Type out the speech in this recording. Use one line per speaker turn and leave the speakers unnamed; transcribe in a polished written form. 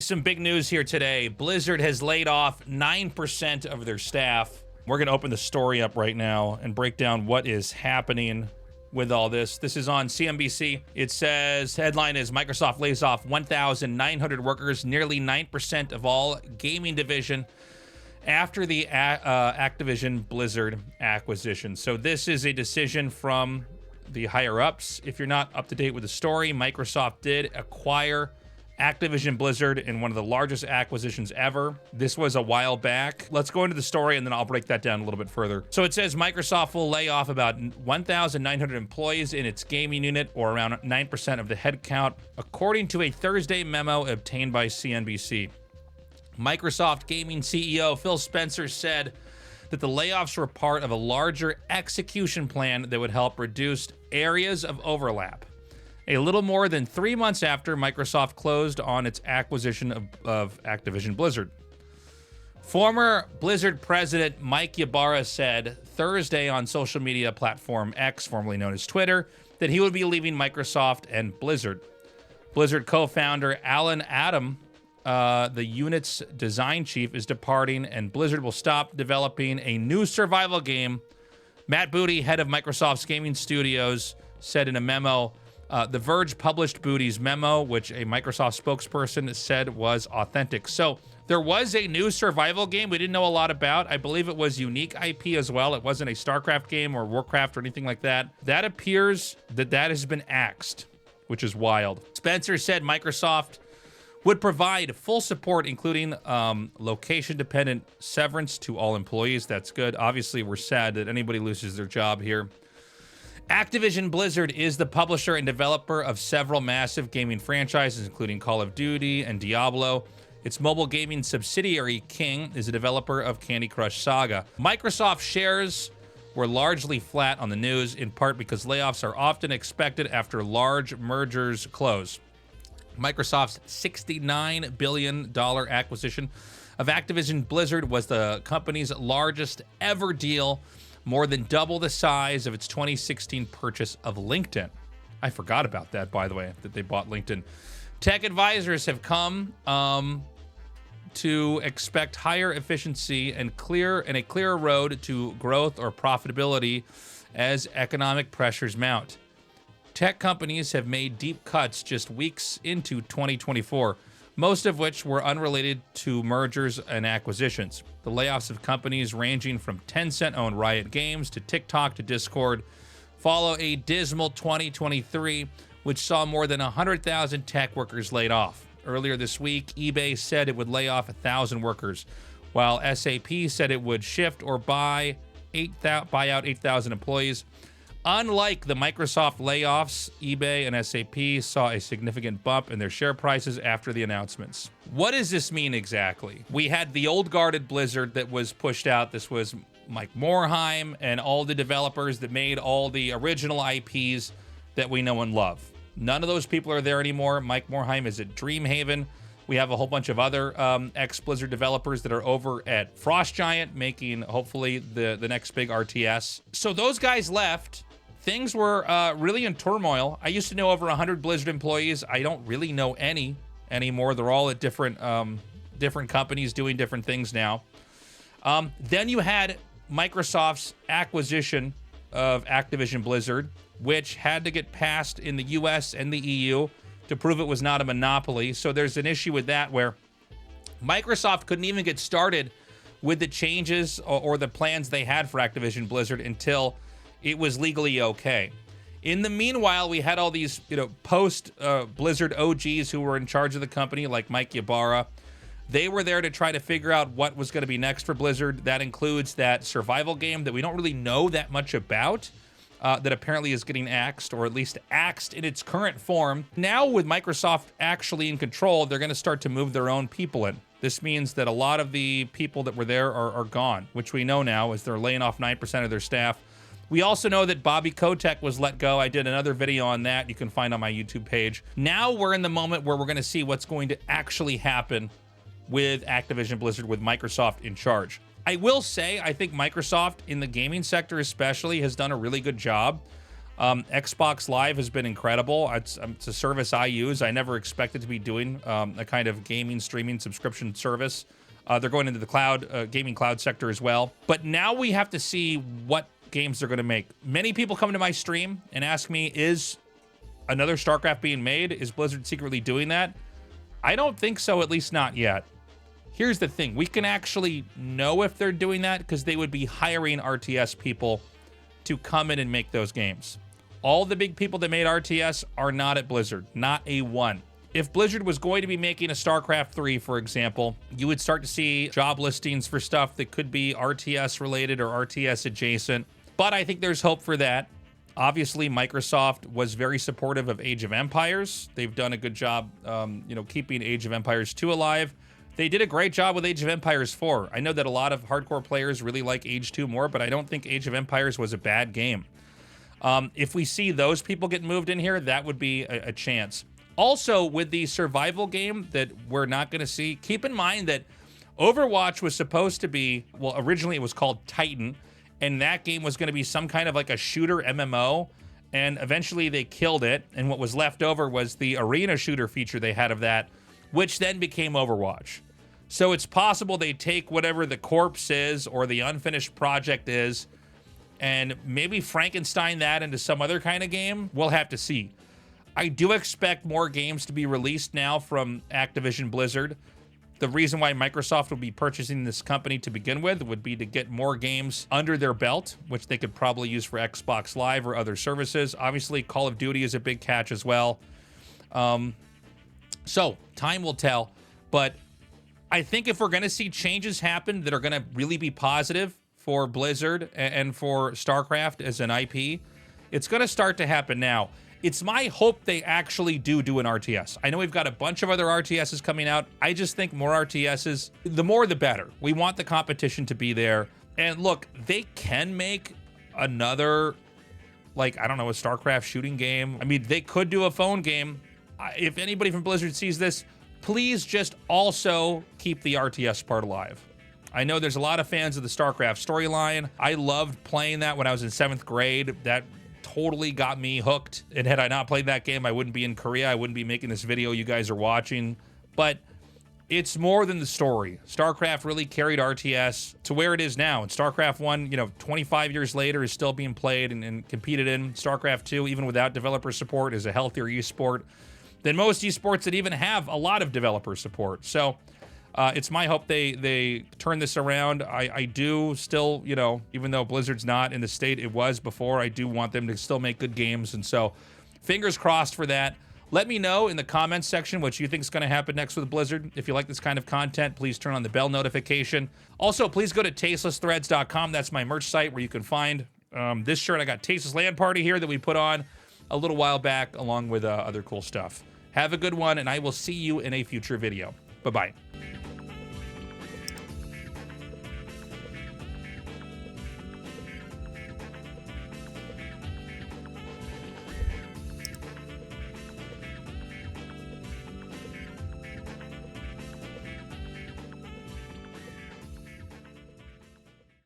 some big news here today. Blizzard has laid off 9% of their staff. We're going to open the story up right now and break down what is happening with all this. This is on CNBC. It says, headline is Microsoft lays off 1,900 workers, nearly 9% of all gaming division after the Activision-Blizzard acquisition. So this is a decision from the higher-ups. If you're not up to date with the story, Microsoft did acquire Activision-Blizzard in one of the largest acquisitions ever. This was a while back. Let's go into the story and then I'll break that down a little bit further. So it says Microsoft will lay off about 1,900 employees in its gaming unit, or around 9% of the headcount, according to a Thursday memo obtained by CNBC. Microsoft Gaming CEO Phil Spencer said that the layoffs were part of a larger execution plan that would help reduce areas of overlap. A little more than 3 months after Microsoft closed on its acquisition of Activision-Blizzard. Former Blizzard president Mike Ybarra said Thursday on social media platform X, formerly known as Twitter, that he would be leaving Microsoft and Blizzard. Blizzard co-founder Alan Adam, the unit's design chief, is departing, and Blizzard will stop developing a new survival game. Matt Booty, head of Microsoft's gaming studios, said in a memo. The Verge published Booty's memo, which a Microsoft spokesperson said was authentic. So there was a new survival game we didn't know a lot about. I believe it was unique IP as well. It wasn't a StarCraft game or Warcraft or anything like that. That appears that has been axed, which is wild. Spencer said Microsoft would provide full support, including location-dependent severance to all employees. That's good. Obviously, we're sad that anybody loses their job here. Activision-Blizzard is the publisher and developer of several massive gaming franchises, including Call of Duty and Diablo. Its mobile gaming subsidiary, King, is a developer of Candy Crush Saga. Microsoft shares were largely flat on the news, in part because layoffs are often expected after large mergers close. Microsoft's $69 billion acquisition of Activision-Blizzard was the company's largest ever deal, more than double the size of its 2016 purchase of LinkedIn. I forgot about that, by the way, that they bought LinkedIn. Tech advisors have come to expect higher efficiency and a clearer road to growth or profitability as economic pressures mount. Tech companies have made deep cuts just weeks into 2024, most of which were unrelated to mergers and acquisitions. The layoffs of companies ranging from Tencent-owned Riot Games to TikTok to Discord follow a dismal 2023, which saw more than 100,000 tech workers laid off. Earlier this week, eBay said it would lay off 1,000 workers, while SAP said it would shift or buy out 8,000 employees. Unlike the Microsoft layoffs, eBay and SAP saw a significant bump in their share prices after the announcements. What does this mean exactly? We had the old guarded Blizzard that was pushed out. This was Mike Morhaime and all the developers that made all the original IPs that we know and love. None of those people are there anymore. Mike Morhaime is at Dreamhaven. We have a whole bunch of other ex-Blizzard developers that are over at Frost Giant, making hopefully the next big RTS. So those guys left. Things were really in turmoil. I used to know over 100 Blizzard employees. I don't really know any anymore. They're all at different companies doing different things now. Then you had Microsoft's acquisition of Activision-Blizzard, which had to get passed in the US and the EU to prove it was not a monopoly. So there's an issue with that where Microsoft couldn't even get started with the changes or the plans they had for Activision-Blizzard until it was legally okay. In the meanwhile, we had all these, post Blizzard OGs who were in charge of the company, like Mike Ybarra. They were there to try to figure out what was going to be next for Blizzard. That includes that survival game that we don't really know that much about, that apparently is getting axed, or at least axed in its current form. Now, with Microsoft actually in control, they're going to start to move their own people in. This means that a lot of the people that were there are gone, which we know now as they're laying off 9% of their staff. We also know that Bobby Kotick was let go. I did another video on that you can find on my YouTube page. Now we're in the moment where we're going to see what's going to actually happen with Activision Blizzard, with Microsoft in charge. I will say, I think Microsoft, in the gaming sector especially, has done a really good job Xbox Live has been incredible. It's a service I use. I never expected to be doing a kind of gaming streaming subscription service. They're going into the cloud, gaming cloud sector as well. But now we have to see what games they're going to make. Many people come to my stream and ask me, is another StarCraft being made? Is Blizzard secretly doing that? I don't think so, at least not yet. Here's the thing. We can actually know if they're doing that because they would be hiring RTS people to come in and make those games. All the big people that made RTS are not at Blizzard, not a one. If Blizzard was going to be making a StarCraft 3, for example, you would start to see job listings for stuff that could be RTS related or RTS adjacent. But I think there's hope for that. Obviously, Microsoft was very supportive of Age of Empires. They've done a good job, keeping Age of Empires 2 alive. They did a great job with Age of Empires 4. I know that a lot of hardcore players really like Age 2 more, but I don't think Age of Empires was a bad game. If we see those people get moved in here, that would be a chance. Also, with the survival game that we're not going to see, keep in mind that Overwatch was supposed to be, well, originally it was called Titan, and that game was going to be some kind of like a shooter MMO, and eventually they killed it, and what was left over was the arena shooter feature they had of that, which then became Overwatch. So it's possible they take whatever the corpse is or the unfinished project is and maybe Frankenstein that into some other kind of game. We'll have to see. I do expect more games to be released now from Activision-Blizzard. The reason why Microsoft would be purchasing this company to begin with would be to get more games under their belt, which they could probably use for Xbox Live or other services. Obviously, Call of Duty is a big catch as well. So time will tell. But I think if we're going to see changes happen that are going to really be positive for Blizzard and for StarCraft as an IP, it's going to start to happen now. It's my hope they actually do an RTS. I know we've got a bunch of other RTSs coming out. I just think more RTSs, the more the better. We want the competition to be there. And look, they can make another, like, I don't know, a StarCraft shooting game. I mean, they could do a phone game. If anybody from Blizzard sees this, please just also keep the RTS part alive. I know there's a lot of fans of the StarCraft storyline. I loved playing that when I was in 7th grade. That totally got me hooked. And had I not played that game, I wouldn't be in Korea. I wouldn't be making this video you guys are watching. But it's more than the story. StarCraft really carried RTS to where it is now. And StarCraft 1, 25 years later, is still being played and competed in. StarCraft 2, even without developer support, is a healthier esport than most esports that even have a lot of developer support. So it's my hope they turn this around. I do still, even though Blizzard's not in the state it was before, I do want them to still make good games. And so fingers crossed for that. Let me know in the comments section what you think is going to happen next with Blizzard. If you like this kind of content, please turn on the bell notification. Also, please go to tastelessthreads.com. That's my merch site where you can find this shirt. I got Tasteless Land Party here that we put on a little while back, along with other cool stuff. Have a good one, and I will see you in a future video. Bye-bye.